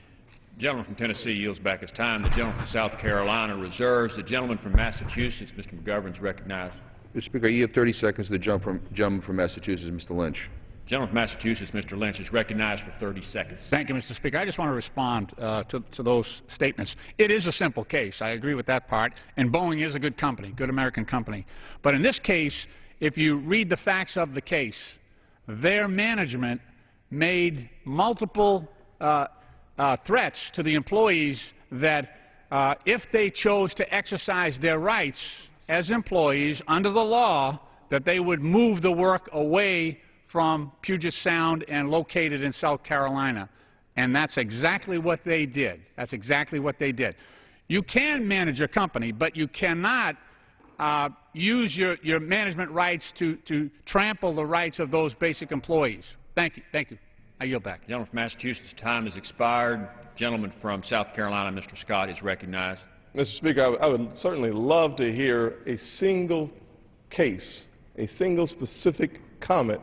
The gentleman from Tennessee yields back his time. The gentleman from South Carolina reserves. The gentleman from Massachusetts, Mr. McGovern, is recognized.
Mr. Speaker, you have 30 seconds to the gentleman from Massachusetts, Mr. Lynch.
The gentleman from Massachusetts, Mr. Lynch, is recognized for 30 seconds.
Thank you, Mr. Speaker. I just want to respond to those statements. It is a simple case. I agree with that part. And Boeing is a good company, good American company. But in this case, if you read the facts of the case, their management made multiple threats to the employees that if they chose to exercise their rights as employees under the law, that they would move the work away from Puget Sound and located in South Carolina. And that's exactly what they did. That's exactly what they did. You can manage a company, but you cannot use your management rights to trample the rights of those basic employees. Thank you. Thank you. I yield back.
Gentleman from Massachusetts' time has expired. Gentleman from South Carolina, Mr. Scott, is recognized.
Mr. Speaker, I would certainly love to hear a single case, a single specific comment,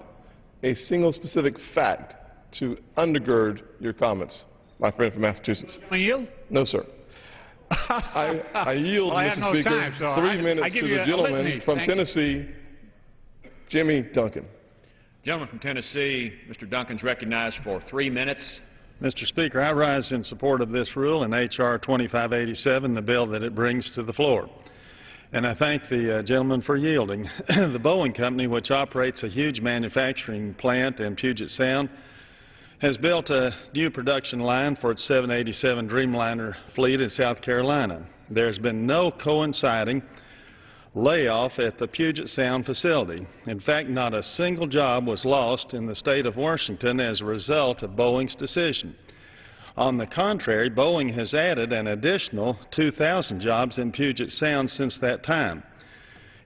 a single specific fact to undergird your comments, my friend from Massachusetts.
You yield?
No, sir. I yield,
well,
Mr. Speaker,
time, so
3 minutes to the gentleman from Tennessee, Jimmy Duncan.
Gentleman from Tennessee, Mr. Duncan, is recognized for 3 minutes.
Mr. Speaker, I rise in support of this rule and H.R. 2587, the bill that it brings to the floor. And I thank the gentleman for yielding. The Boeing Company, which operates a huge manufacturing plant in Puget Sound, has built a new production line for its 787 Dreamliner fleet in South Carolina. There's been no coinciding layoff at the Puget Sound facility. In fact, not a single job was lost in the state of Washington as a result of Boeing's decision. On the contrary, Boeing has added an additional 2,000 jobs in Puget Sound since that time.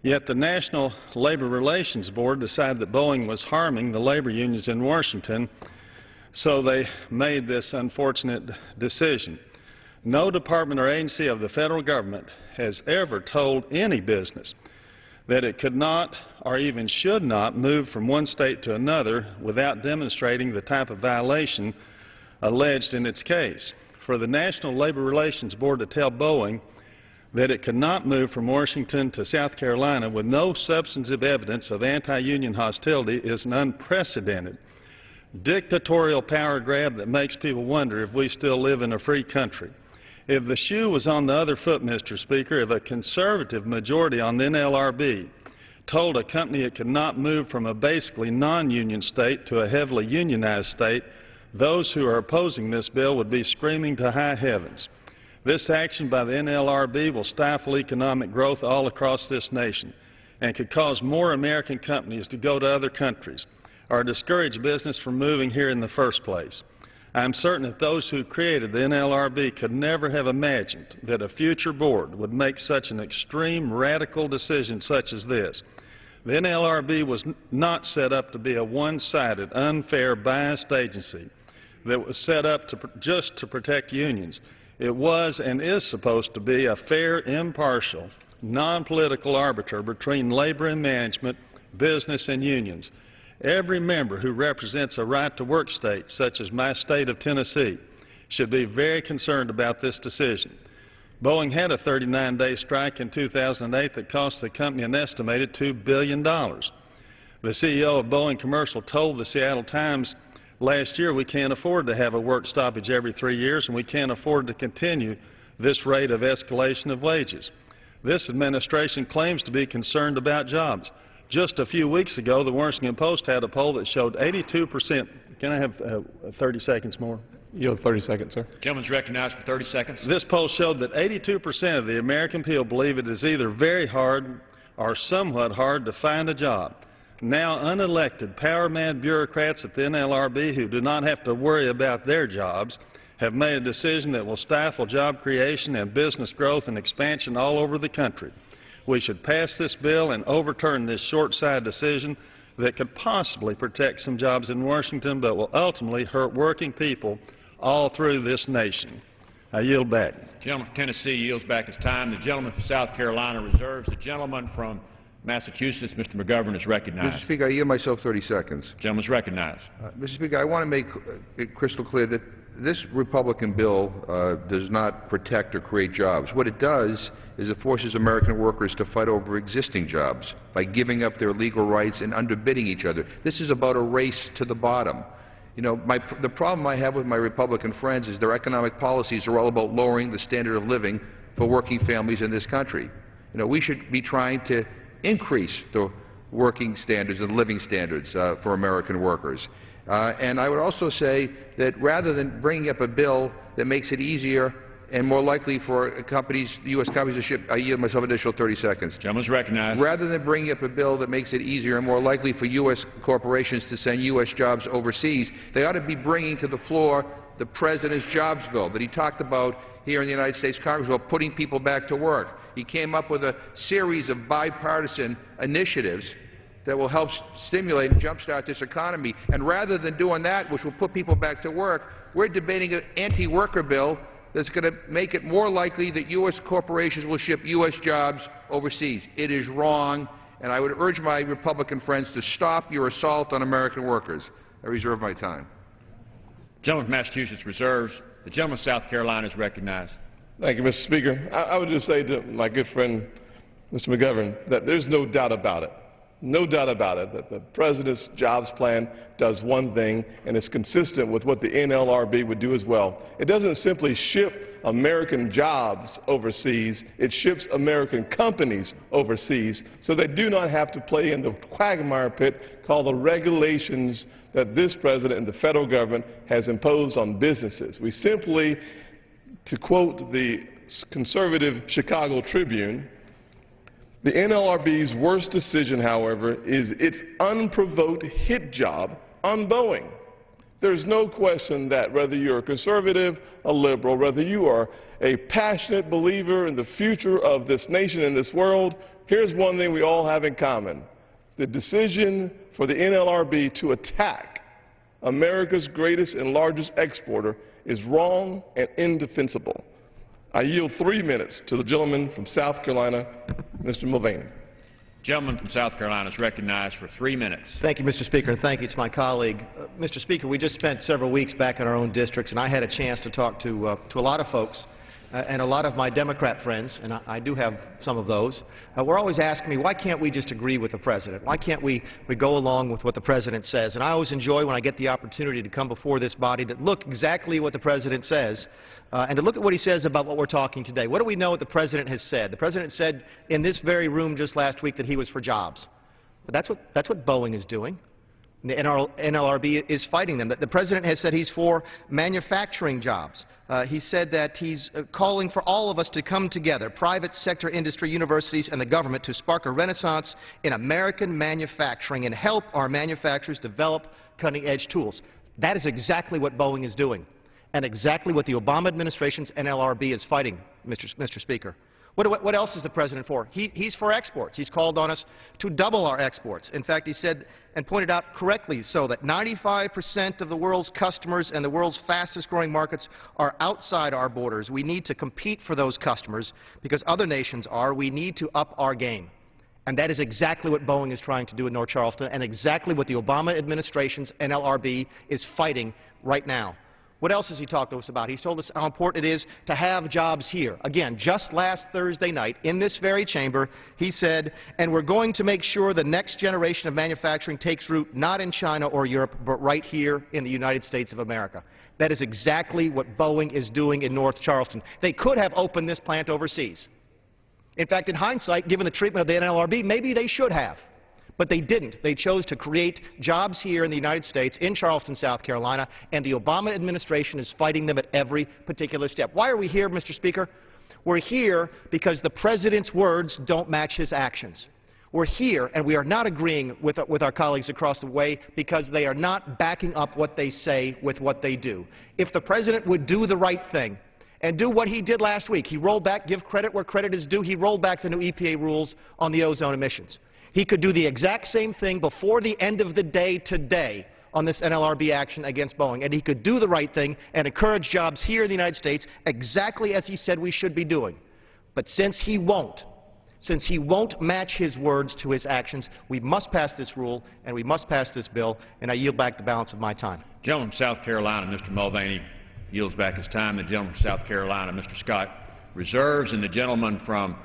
Yet the National Labor Relations Board decided that Boeing was harming the labor unions in Washington, so they made this unfortunate decision. No department or agency of the federal government has ever told any business that it could not or even should not move from one state to another without demonstrating the type of violation alleged in its case. For the National Labor Relations Board to tell Boeing that it could not move from Washington to South Carolina with no substantive evidence of anti-union hostility is an unprecedented dictatorial power grab that makes people wonder if we still live in a free country. If the shoe was on the other foot, Mr. Speaker, if a conservative majority on the NLRB told a company it could not move from a basically non-union state to a heavily unionized state, those who are opposing this bill would be screaming to high heavens. This action by the NLRB will stifle economic growth all across this nation and could cause more American companies to go to other countries or discourage business from moving here in the first place. I am certain that those who created the NLRB could never have imagined that a future board would make such an extreme, radical decision such as this. The NLRB was not set up to be a one-sided, unfair, biased agency that was set up just to protect unions. It was and is supposed to be a fair, impartial, non-political arbiter between labor and management, business and unions. Every member who represents a right-to-work state, such as my state of Tennessee, should be very concerned about this decision. Boeing had a 39-day strike in 2008 that cost the company an estimated $2 billion. The CEO of Boeing Commercial told the Seattle Times last year, we can't afford to have a work stoppage every 3 years, and we can't afford to continue this rate of escalation of wages. This administration claims to be concerned about jobs. Just a few weeks ago, the Washington Post had a poll that showed 82%. Can I have 30 seconds more?
You have 30 seconds, sir.
Gentleman's recognized for 30 seconds.
This poll showed that 82% of the American people believe it is either very hard or somewhat hard to find a job. Now unelected, power-mad bureaucrats at the NLRB who do not have to worry about their jobs have made a decision that will stifle job creation and business growth and expansion all over the country. We should pass this bill and overturn this short-sighted decision that could possibly protect some jobs in Washington but will ultimately hurt working people all through this nation. I yield back.
The gentleman from Tennessee yields back his time. The gentleman from South Carolina reserves. The gentleman from Massachusetts, Mr. McGovern, is recognized.
Mr. Speaker, I yield myself 30 seconds.
The gentleman is recognized.
Mr. Speaker, I want to make it crystal clear that this Republican bill does not protect or create jobs. What it does is it forces American workers to fight over existing jobs by giving up their legal rights and underbidding each other. This is about a race to the bottom. You know, the problem I have with my Republican friends is their economic policies are all about lowering the standard of living for working families in this country. You know, we should be trying to increase the working standards and living standards for American workers. And I would also say that rather than bringing up a bill that makes it easier and more likely for companies, U.S. companies to ship, I yield myself an additional 30 seconds.
Gentleman's recognized.
Rather than bringing up a bill that makes it easier and more likely for U.S. corporations to send U.S. jobs overseas, they ought to be bringing to the floor the President's jobs bill that he talked about here in the United States Congress about putting people back to work. He came up with a series of bipartisan initiatives that will help stimulate and jumpstart this economy. And rather than doing that, which will put people back to work, we're debating an anti-worker bill that's going to make it more likely that U.S. corporations will ship U.S. jobs overseas. It is wrong, and I would urge my Republican friends to stop your assault on American workers. I reserve my time.
The gentleman from Massachusetts reserves. The gentleman from South Carolina is recognized.
Thank you, Mr. Speaker. I would just say to my good friend, Mr. McGovern, that there's no doubt about it. No doubt about it that the President's jobs plan does one thing, and it's consistent with what the NLRB would do as well. It doesn't simply ship American jobs overseas, it ships American companies overseas, so they do not have to play in the quagmire pit called the regulations that this President and the federal government has imposed on businesses. We simply, to quote the conservative Chicago Tribune, the NLRB's worst decision, however, is its unprovoked hit job on Boeing. There's no question that whether you're a conservative, a liberal, whether you are a passionate believer in the future of this nation and this world, here's one thing we all have in common. The decision for the NLRB to attack America's greatest and largest exporter is wrong and indefensible. I yield 3 minutes to the gentleman from South Carolina, Mr. Mulvaney.
Gentleman from South Carolina is recognized for 3 minutes.
Thank you, Mr. Speaker, and thank you to my colleague. Mr. Speaker, we just spent several weeks back in our own districts, and I had a chance to talk to a lot of folks, and a lot of my Democrat friends, and I do have some of those, were always asking me, why can't we just agree with the President? Why can't we go along with what the President says? And I always enjoy when I get the opportunity to come before this body to look exactly what the President says, and to look at what he says about what we're talking today. What do we know what the President has said? The President said in this very room just last week that he was for jobs. But that's what Boeing is doing. The NLRB is fighting them. The President has said he's for manufacturing jobs. He said that he's calling for all of us to come together, private sector industry, universities, and the government, to spark a renaissance in American manufacturing and help our manufacturers develop cutting-edge tools. That is exactly what Boeing is doing, and exactly what the Obama administration's NLRB is fighting, Mr. Speaker. What else is the President for? He's for exports. He's called on us to double our exports. In fact, he said and pointed out correctly so that 95% of the world's customers and the world's fastest-growing markets are outside our borders. We need to compete for those customers because other nations are. We need to up our game. And that is exactly what Boeing is trying to do in North Charleston, and exactly what the Obama administration's NLRB is fighting right now. What else has he talked to us about? He's told us how important it is to have jobs here. Again, just last Thursday night, in this very chamber, he said, and we're going to make sure the next generation of manufacturing takes root not in China or Europe, but right here in the United States of America. That is exactly what Boeing is doing in North Charleston. They could have opened this plant overseas. In fact, in hindsight, given the treatment of the NLRB, maybe they should have. But they didn't. They chose to create jobs here in the United States, in Charleston, South Carolina, and the Obama administration is fighting them at every particular step. Why are we here, Mr. Speaker? We're here because the President's words don't match his actions. We're here, and we are not agreeing with our colleagues across the way because they are not backing up what they say with what they do. If the President would do the right thing and do what he did last week, he rolled back, give credit where credit is due, he rolled back the new EPA rules on the ozone emissions. He could do the exact same thing before the end of the day today on this NLRB action against Boeing, and he could do the right thing and encourage jobs here in the United States exactly as he said we should be doing. But since he won't match his words to his actions, we must pass this rule and we must pass this bill, and I yield back the balance of my time.
Gentleman from South Carolina, Mr. Mulvaney, yields back his time. The gentleman from South Carolina, Mr. Scott, reserves, and the gentleman from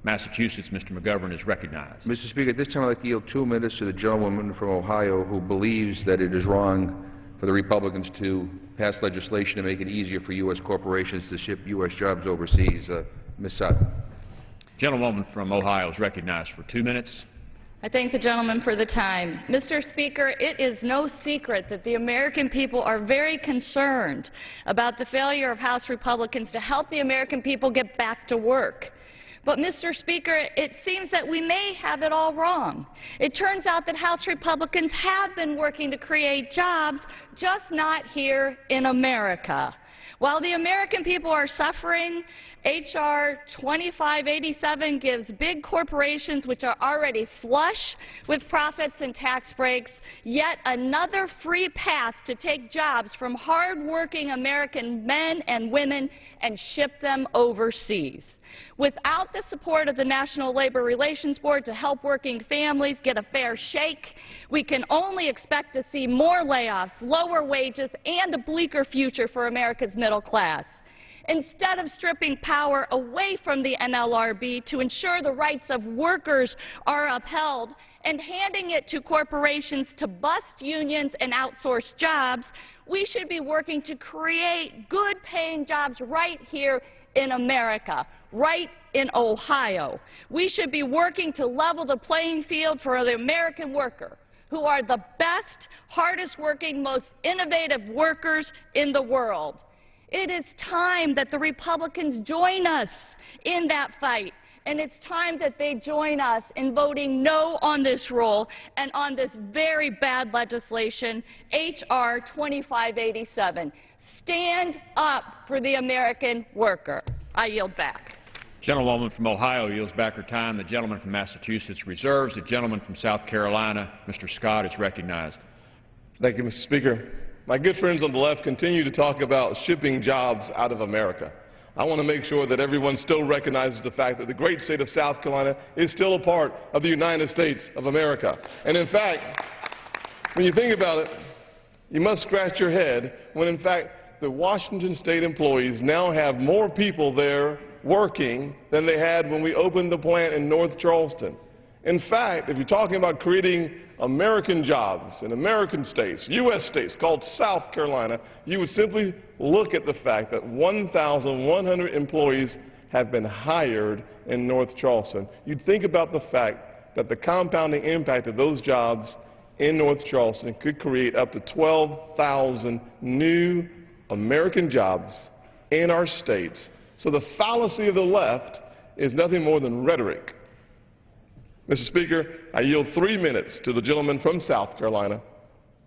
Massachusetts, Mr. McGovern, is recognized.
Mr. Speaker, at this time I'd like to yield 2 minutes to the gentlewoman from Ohio who believes that it is wrong for the Republicans to pass legislation to make it easier for U.S. corporations to ship U.S. jobs overseas. Ms. Sutton.
Gentlewoman from Ohio is recognized for 2 minutes.
I thank the gentleman for the time. Mr. Speaker, it is no secret that the American people are very concerned about the failure of House Republicans to help the American people get back to work. But, Mr. Speaker, it seems that we may have it all wrong. It turns out that House Republicans have been working to create jobs, just not here in America. While the American people are suffering, H.R. 2587 gives big corporations, which are already flush with profits and tax breaks, yet another free path to take jobs from hard-working American men and women and ship them overseas. Without the support of the National Labor Relations Board to help working families get a fair shake, we can only expect to see more layoffs, lower wages, and a bleaker future for America's middle class. Instead of stripping power away from the NLRB to ensure the rights of workers are upheld and handing it to corporations to bust unions and outsource jobs, we should be working to create good-paying jobs right here in America, right in Ohio. We should be working to level the playing field for the American worker, who are the best, hardest-working, most innovative workers in the world. It is time that the Republicans join us in that fight, and it's time that they join us in voting no on this rule and on this very bad legislation, H.R. 2587. Stand up for the American worker. I yield back.
Gentlewoman from Ohio yields back her time. The gentleman from Massachusetts reserves. The gentleman from South Carolina, Mr. Scott, is recognized.
Thank you, Mr. Speaker. My good friends on the left continue to talk about shipping jobs out of America. I want to make sure that everyone still recognizes the fact that the great state of South Carolina is still a part of the United States of America. And in fact, when you think about it, you must scratch your head when in fact the Washington State employees now have more people there working than they had when we opened the plant in North Charleston. In fact, if you're talking about creating American jobs in American states, U.S. states called South Carolina, you would simply look at the fact that 1,100 employees have been hired in North Charleston. You'd think about the fact that the compounding impact of those jobs in North Charleston could create up to 12,000 new American jobs in our states. So the fallacy of the left is nothing more than rhetoric. Mr. Speaker, I yield 3 minutes to the gentleman from South Carolina,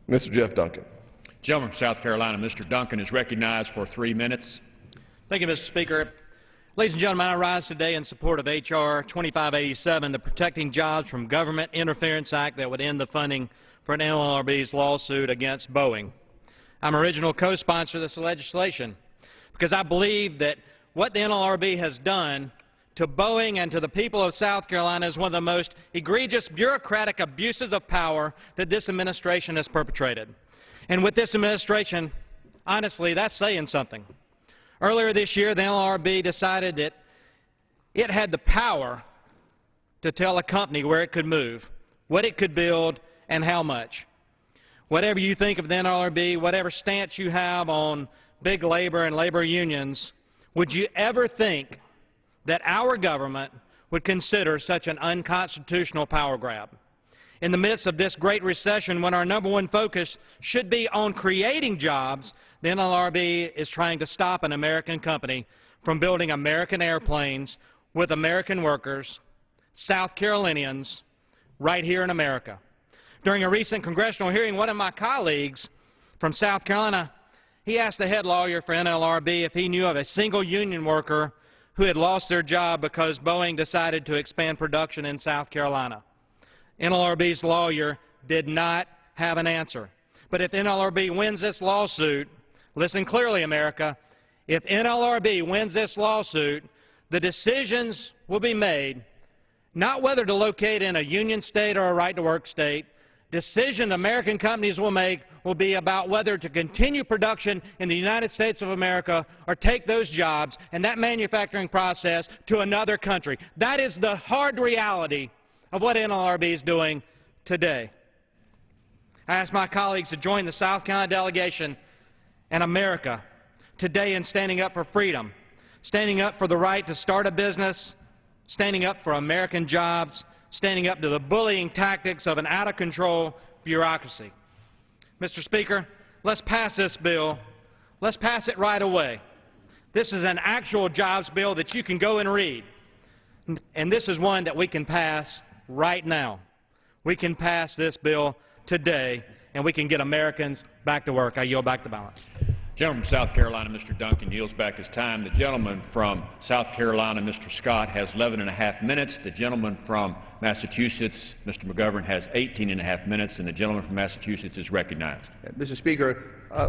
Mr. Jeff Duncan.
Gentleman from South Carolina, Mr. Duncan, is recognized for 3 minutes.
Thank you, Mr. Speaker. Ladies and gentlemen, I rise today in support of H.R. 2587, the Protecting Jobs from Government Interference Act that would end the funding for an NLRB's lawsuit against Boeing. I'm original co-sponsor of this legislation because I believe that what the NLRB has done to Boeing and to the people of South Carolina is one of the most egregious bureaucratic abuses of power that this administration has perpetrated. And with this administration, Honestly, that's saying something. Earlier this year, the NLRB decided that it had the power to tell a company where it could move, what it could build, and how much. Whatever you think of the NLRB, whatever stance you have on big labor and labor unions, would you ever think that our government would consider such an unconstitutional power grab? In the midst of this great recession, when our number one focus should be on creating jobs, the NLRB is trying to stop an American company from building American airplanes with American workers, South Carolinians, right here in America. During a recent congressional hearing, one of my colleagues from South Carolina, he asked the head lawyer for NLRB if he knew of a single union worker who had lost their job because Boeing decided to expand production in South Carolina. NLRB's lawyer did not have an answer. But if NLRB wins this lawsuit, listen clearly, America, if NLRB wins this lawsuit, the decisions will be made not whether to locate in a union state or a right-to-work state. Decision American companies will make will be about whether to continue production in the United States of America or take those jobs and that manufacturing process to another country. That is the hard reality of what NLRB is doing today. I ask my colleagues to join the South Carolina delegation and America today in standing up for freedom, standing up for the right to start a business, standing up for American jobs, standing up to the bullying tactics of an out-of-control bureaucracy. Mr. Speaker, let's pass this bill. Let's pass it right away. This is an actual jobs bill that you can go and read. And this is one that we can pass right now. We can pass this bill today, and we can get Americans back to work. I yield back the balance.
Gentleman from South Carolina, Mr. Duncan, yields back his time. The gentleman from South Carolina, Mr. Scott, has 11.5 minutes. The gentleman from Massachusetts, Mr. McGovern, has 18.5 minutes, and the gentleman from Massachusetts is recognized.
Mr. Speaker,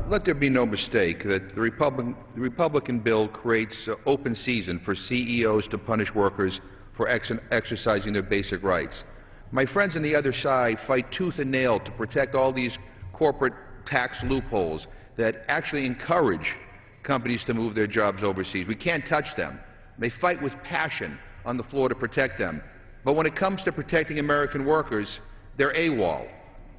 let there be no mistake that the Republican bill creates open season for CEOs to punish workers for exercising their basic rights. My friends on the other side fight tooth and nail to protect all these corporate tax loopholes that actually encourage companies to move their jobs overseas. We can't touch them. They fight with passion on the floor to protect them. But when it comes to protecting American workers, they're AWOL.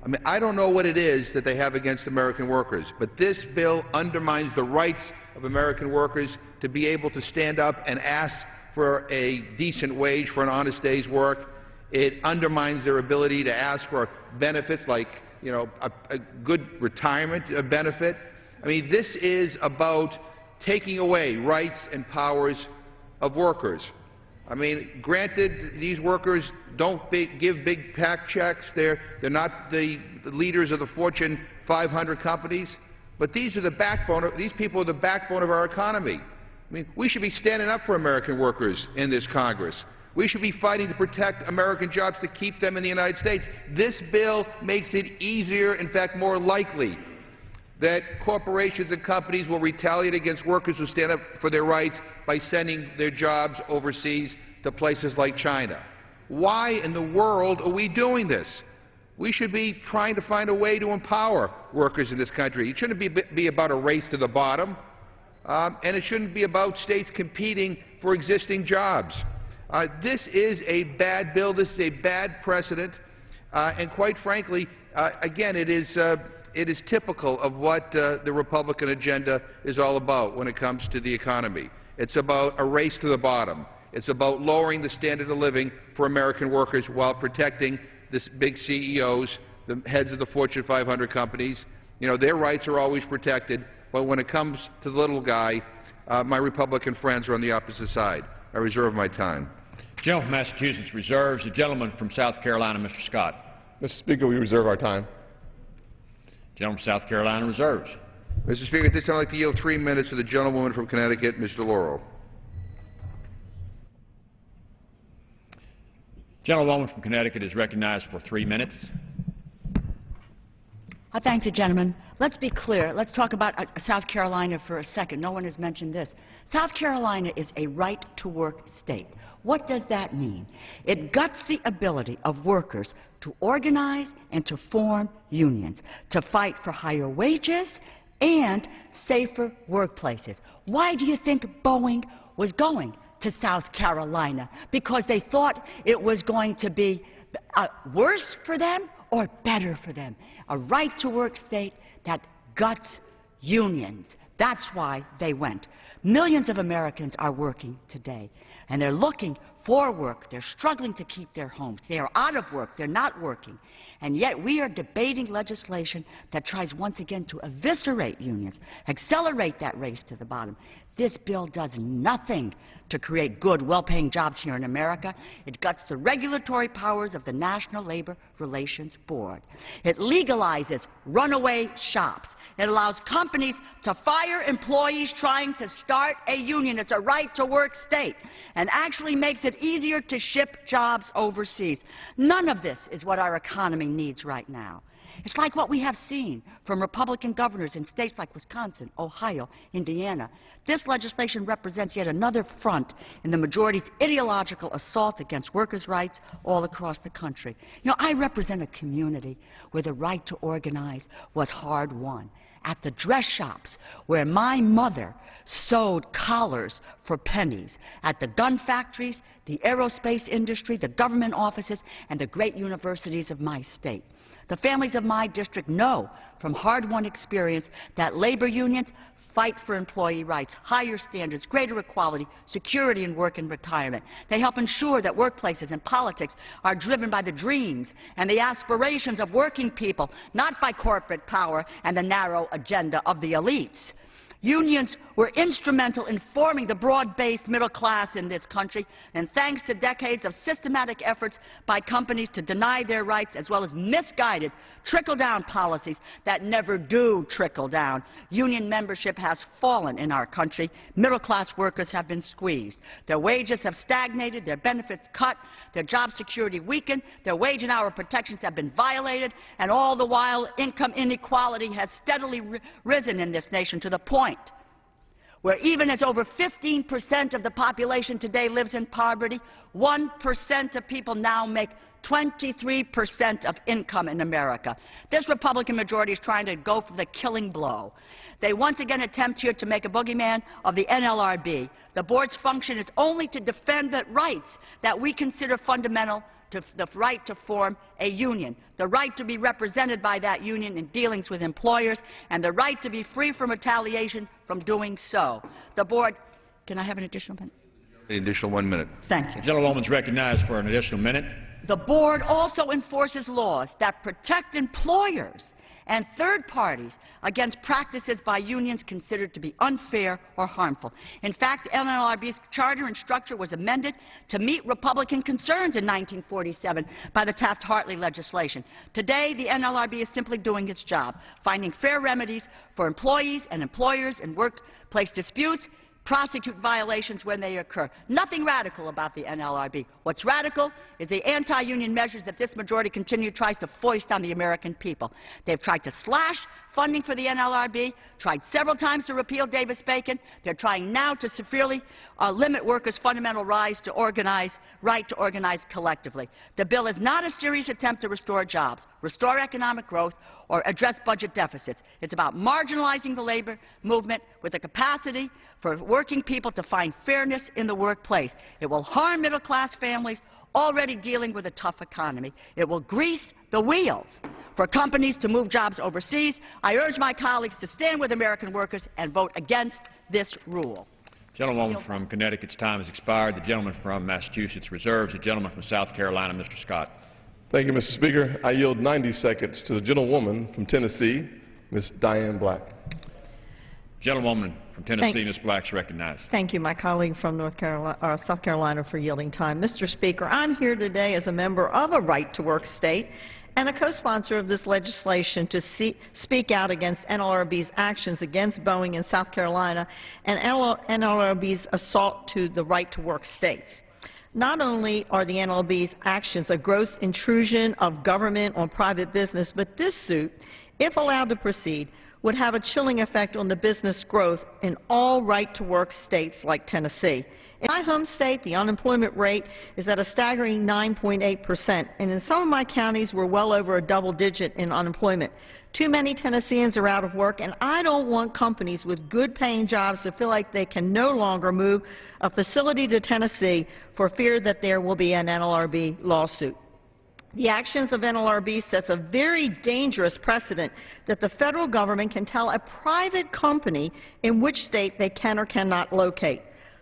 I mean, I don't know what it is that they have against American workers, but this bill undermines the rights of American workers to be able to stand up and ask for a decent wage for an honest day's work. It undermines their ability to ask for benefits like, you know, a good retirement benefit. I mean, this is about taking away rights and powers of workers. I mean, granted, these workers don't give big PAC checks. They're not the leaders of the Fortune 500 companies, but these are the backbone. These people are the backbone of our economy. I mean, we should be standing up for American workers in this Congress. We should be fighting to protect American jobs to keep them in the United States. This bill makes it easier, in fact more likely, that corporations and companies will retaliate against workers who stand up for their rights by sending their jobs overseas to places like China. Why in the world are we doing this? We should be trying to find a way to empower workers in this country. It shouldn't be about a race to the bottom, and it shouldn't be about states competing for existing jobs. This is a bad bill. This is a bad precedent, and quite frankly, again, it is typical of what the Republican agenda is all about when it comes to the economy. It's about a race to the bottom. It's about lowering the standard of living for American workers while protecting the big CEOs, the heads of the Fortune 500 companies. You know, their rights are always protected, but when it comes to the little guy, my Republican friends are on the opposite side. I reserve my time.
The gentleman from Massachusetts reserves. The gentleman from South Carolina, Mr. Scott.
Mr. Speaker, we reserve our time.
The gentleman from South Carolina reserves.
Mr. Speaker, at this time I'd like to yield 3 minutes to the gentlewoman from Connecticut, Ms. DeLauro.
Gentlewoman from Connecticut is recognized for 3 minutes.
I thank the gentleman. Let's be clear. Let's talk about South Carolina for a second. No one has mentioned this. South Carolina is a right-to-work state. What does that mean? It guts the ability of workers to organize and to form unions, to fight for higher wages and safer workplaces. Why do you think Boeing was going to South Carolina? Because they thought it was going to be worse for them or better for them. A right-to-work state that guts unions. That's why they went. Millions of Americans are working today, and they're looking for work. They're struggling to keep their homes. They are out of work. They're not working. And yet we are debating legislation that tries once again to eviscerate unions, accelerate that race to the bottom. This bill does nothing to create good, well-paying jobs here in America. It guts the regulatory powers of the National Labor Relations Board. It legalizes runaway shops. It allows companies to fire employees trying to start a union. It's a right-to-work state, and actually makes it easier to ship jobs overseas. None of this is what our economy needs right now. It's like what we have seen from Republican governors in states like Wisconsin, Ohio, Indiana. This legislation represents yet another front in the majority's ideological assault against workers' rights all across the country. You know, I represent a community where the right to organize was hard-won. At the dress shops where my mother sewed collars for pennies, at the gun factories, the aerospace industry, the government offices, and the great universities of my state. The families of my district know from hard-won experience that labor unions fight for employee rights, higher standards, greater equality, security in work and retirement. They help ensure that workplaces and politics are driven by the dreams and the aspirations of working people, not by corporate power and the narrow agenda of the elites. Unions were instrumental in forming the broad-based middle class in this country, and thanks to decades of systematic efforts by companies to deny their rights, as well as misguided trickle-down policies that never do trickle down, union membership has fallen in our country. Middle-class workers have been squeezed. Their wages have stagnated, their benefits cut, their job security weakened, their wage and hour protections have been violated, and all the while income inequality has steadily risen in this nation to the point where even as over 15% of the population today lives in poverty, 1% of people now make 23% of income in America. This Republican majority is trying to go for the killing blow. They once again attempt here to make a boogeyman of the NLRB. The board's function is only to defend the rights that we consider fundamental to the right to form a union, the right to be represented by that union in dealings with employers, and the right to be free from retaliation from doing so. The board, can I have an additional minute?
An additional 1 minute.
Thank you.
The gentlewoman is recognized for an additional minute.
The board also enforces laws that protect employers and third parties against practices by unions considered to be unfair or harmful. In fact, NLRB's charter and structure was amended to meet Republican concerns in 1947 by the Taft-Hartley legislation. Today, the NLRB is simply doing its job, finding fair remedies for employees and employers in workplace disputes, prosecute violations when they occur. Nothing radical about the NLRB. What's radical is the anti-union measures that this majority tries to foist on the American people. They've tried to slash funding for the NLRB, tried several times to repeal Davis-Bacon. They're trying now to severely limit workers' fundamental right to organize collectively. The bill is not a serious attempt to restore jobs, restore economic growth, or address budget deficits. It's about marginalizing the labor movement with the capacity for working people to find fairness in the workplace. It will harm middle-class families already dealing with a tough economy. It will grease the wheels for companies to move jobs overseas. I urge my colleagues to stand with American workers and vote against this rule.
Gentlewoman from Connecticut's time has expired. The gentleman from Massachusetts reserves. The gentleman from South Carolina, Mr. Scott.
Thank you, Mr. Speaker. I yield 90 seconds to the gentlewoman from Tennessee, Ms. Diane Black.
Gentlewoman from Tennessee, Ms. Black, is recognized.
Thank you, my colleague from South Carolina, for yielding time. Mr. Speaker, I'm here today as a member of a right-to-work state and a co-sponsor of this legislation to speak out against NLRB's actions against Boeing in South Carolina and NLRB's assault to the right-to-work states. Not only are the NLRB's actions a gross intrusion of government on private business, but this suit, if allowed to proceed, would have a chilling effect on the business growth in all right-to-work states like Tennessee. In my home state, the unemployment rate is at a staggering 9.8%, and in some of my counties, we're well over a double digit in unemployment. Too many Tennesseans are out of work, and I don't want companies with good-paying jobs to feel like they can no longer move a facility to Tennessee for fear that there will be an NLRB lawsuit. The actions of NLRB sets a very dangerous precedent that the federal government can tell a private company in which state they can or cannot locate.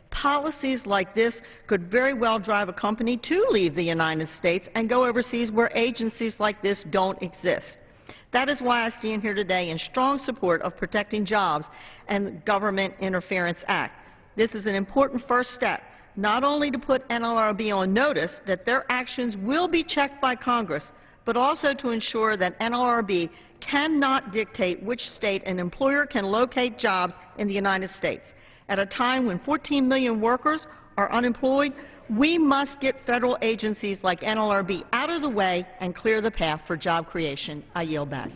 Policies like this could very well drive a company to leave the United States and go overseas where agencies like this don't exist. That is why I stand here today in strong support of protecting jobs and the Government Interference Act. This is an important first step, not only to put NLRB on notice that their actions will be checked by Congress, but also to ensure that NLRB cannot dictate which state an employer can locate jobs in the United States. At a time when 14 million workers are unemployed, we must get federal agencies like NLRB out of the way and clear the path for job creation. I yield back.